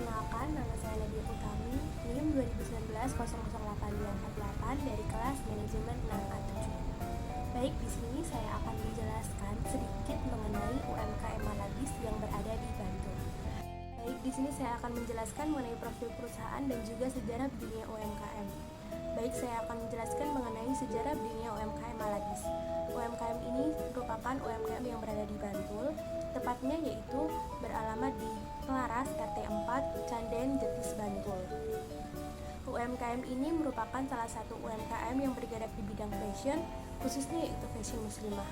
Perkenalkan, nama saya Nadia Utami, NIM 2019-00848 dari kelas Manajemen 6A7. Baik, di sini saya akan menjelaskan sedikit mengenai UMKM Malabis yang berada di Bantul. Baik, di sini saya akan menjelaskan mengenai profil perusahaan dan juga sejarah berdirinya UMKM. Baik, saya akan menjelaskan mengenai sejarah berdirinya UMKM Malabis. UMKM ini merupakan UMKM yang berada di Bantul, tepatnya yaitu beralamat di Kelaras RT 4 Canden Jetis Bantul. UMKM ini merupakan salah satu UMKM yang bergerak di bidang fashion, khususnya yaitu fashion muslimah.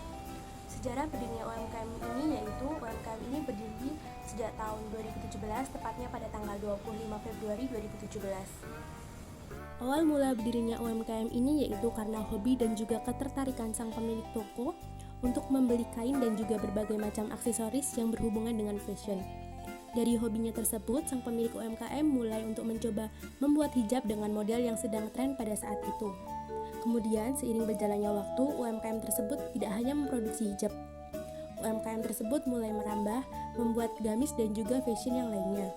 Sejarah berdirinya UMKM ini yaitu UMKM ini berdiri sejak tahun 2017, tepatnya pada tanggal 25 Februari 2017. Awal mula berdirinya UMKM ini yaitu karena hobi dan juga ketertarikan sang pemilik toko untuk membeli kain dan juga berbagai macam aksesoris yang berhubungan dengan fashion. Dari hobinya tersebut, sang pemilik UMKM mulai untuk mencoba membuat hijab dengan model yang sedang tren pada saat itu. Kemudian, seiring berjalannya waktu, UMKM tersebut tidak hanya memproduksi hijab. UMKM tersebut mulai merambah, membuat gamis dan juga fashion yang lainnya.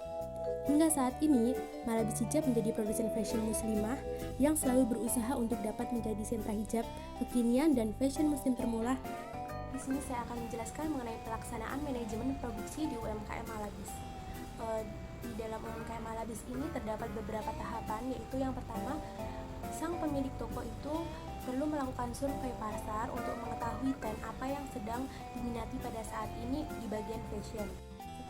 Hingga saat ini, Malabis Hijab menjadi produsen fashion muslimah yang selalu berusaha untuk dapat menjadi sentra hijab kekinian dan fashion muslim termurah. Di sini saya akan menjelaskan mengenai pelaksanaan manajemen produksi di UMKM Malabis. Di dalam UMKM Malabis ini terdapat beberapa tahapan, yaitu yang pertama, sang pemilik toko itu perlu melakukan survei pasar untuk mengetahui tren apa yang sedang diminati pada saat ini di bagian fashion.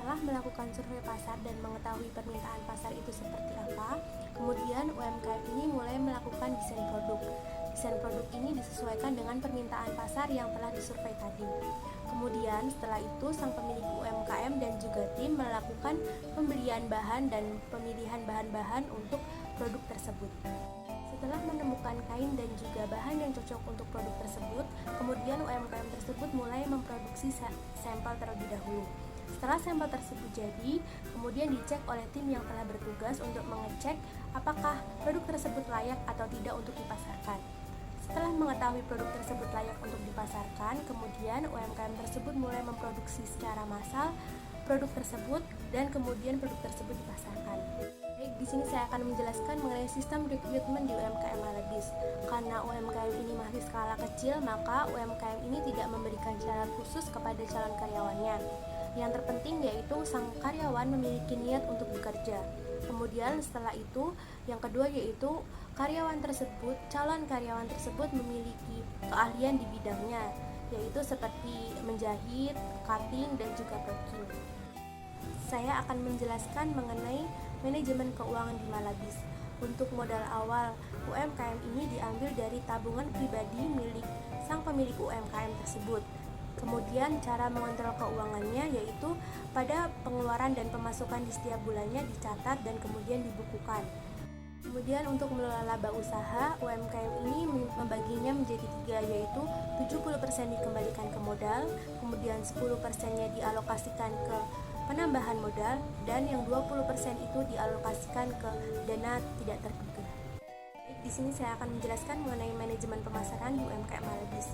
Setelah melakukan survei pasar dan mengetahui permintaan pasar itu seperti apa, kemudian UMKM ini mulai melakukan desain produk. Desain produk ini disesuaikan dengan permintaan pasar yang telah disurvei tadi. Kemudian setelah itu sang pemilik UMKM dan juga tim melakukan pembelian bahan dan pemilihan bahan-bahan untuk produk tersebut. Setelah menemukan kain dan juga bahan yang cocok untuk produk tersebut, kemudian UMKM tersebut mulai memproduksi sampel terlebih dahulu. Setelah sampel tersebut jadi, kemudian dicek oleh tim yang telah bertugas untuk mengecek apakah produk tersebut layak atau tidak untuk dipasarkan. Setelah mengetahui produk tersebut layak untuk dipasarkan, kemudian UMKM tersebut mulai memproduksi secara massal produk tersebut dan kemudian produk tersebut dipasarkan. Baik, di sini saya akan menjelaskan mengenai sistem rekrutmen di UMKM Malabis. Karena UMKM ini masih skala kecil, maka UMKM ini tidak memberikan syarat khusus kepada calon karyawannya. Yang terpenting yaitu sang karyawan memiliki niat untuk bekerja. Kemudian setelah itu, yang kedua yaitu calon karyawan tersebut memiliki keahlian di bidangnya, yaitu seperti menjahit, cutting, dan juga packing. Saya akan menjelaskan mengenai manajemen keuangan di Malabis. Untuk modal awal, UMKM ini diambil dari tabungan pribadi milik sang pemilik UMKM tersebut. Kemudian cara mengontrol keuangannya yaitu pada pengeluaran dan pemasukan di setiap bulannya dicatat dan kemudian dibukukan. Kemudian untuk mengelola laba usaha, UMKM ini membaginya menjadi 3, yaitu 70% dikembalikan ke modal, kemudian 10%-nya dialokasikan ke penambahan modal, dan yang 20% itu dialokasikan ke dana tidak terduga. Di sini saya akan menjelaskan mengenai manajemen pemasaran di UMKM Malabis.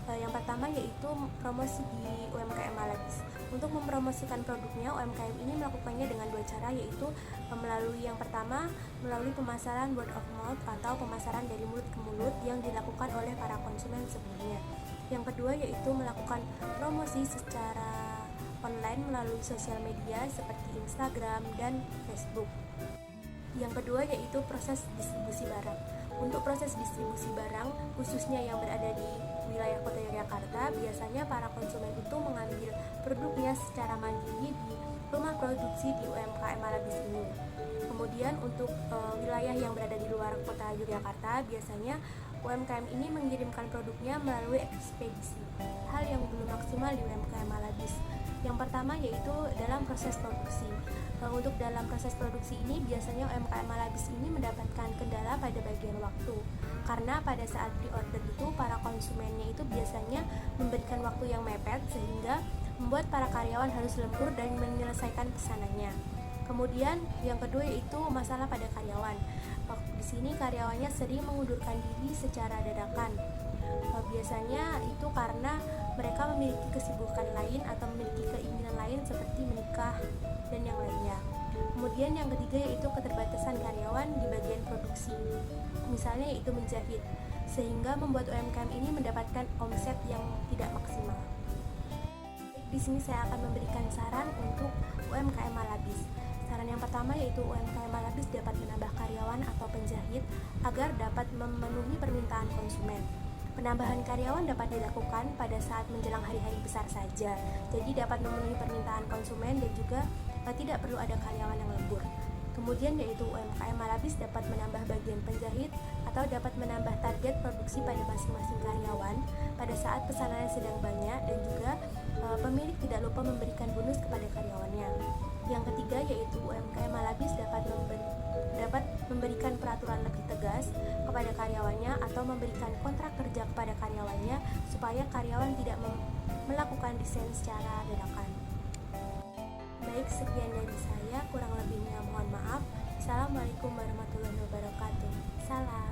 Yang pertama yaitu promosi di UMKM Malabis. Untuk mempromosikan produknya, UMKM ini melakukannya dengan 2 cara, yaitu melalui yang pertama melalui pemasaran word of mouth atau pemasaran dari mulut ke mulut yang dilakukan oleh para konsumen sebelumnya. Yang kedua yaitu melakukan promosi secara online melalui sosial media seperti Instagram dan Facebook. Yang kedua yaitu proses distribusi barang. Untuk proses distribusi barang, khususnya yang berada di wilayah Kota Yogyakarta, biasanya para konsumen itu mengambil produknya secara mandiri di rumah produksi di UMKM Malabis ini. Kemudian untuk wilayah yang berada di luar Kota Yogyakarta, biasanya UMKM ini mengirimkan produknya melalui ekspedisi. Hal yang belum maksimal di UMKM Malabis. Yang pertama yaitu dalam proses produksi. Untuk dalam proses produksi ini biasanya UMKM Malabis ini mendapatkan kendala pada bagian waktu. Karena pada saat pre-order itu para konsumennya itu biasanya memberikan waktu yang mepet sehingga membuat para karyawan harus lembur dan menyelesaikan pesanannya. Kemudian yang kedua yaitu masalah pada karyawan. Di sini karyawannya sering mengundurkan diri secara dadakan. Biasanya itu karena mereka memiliki kesibukan lain atau memiliki keinginan lain seperti menikah dan yang lainnya. Kemudian yang ketiga yaitu keterbatasan karyawan di bagian produksi, misalnya yaitu menjahit, sehingga membuat UMKM ini mendapatkan omset yang tidak maksimal. Di sini saya akan memberikan saran untuk UMKM Malabis. Saran yang pertama yaitu UMKM Malabis dapat menambah karyawan atau penjahit agar dapat memenuhi permintaan konsumen. Penambahan karyawan dapat dilakukan pada saat menjelang hari-hari besar saja, jadi dapat memenuhi permintaan konsumen dan juga tidak perlu ada karyawan yang lembur. Kemudian yaitu UMKM Malabis dapat menambah bagian penjahit atau dapat menambah target produksi pada masing-masing karyawan pada saat pesanannya sedang banyak, dan juga pemilik tidak lupa memberikan bonus kepada karyawannya. Yang ketiga yaitu UMKM Malabis dapat memberikan peraturan lebih tegas kepada karyawannya atau memberikan kontrak kerja kepada karyawannya supaya karyawan tidak melakukan desain secara dadakan. Baik, sekian dari saya, kurang lebihnya mohon maaf. Assalamualaikum warahmatullahi wabarakatuh. Salam.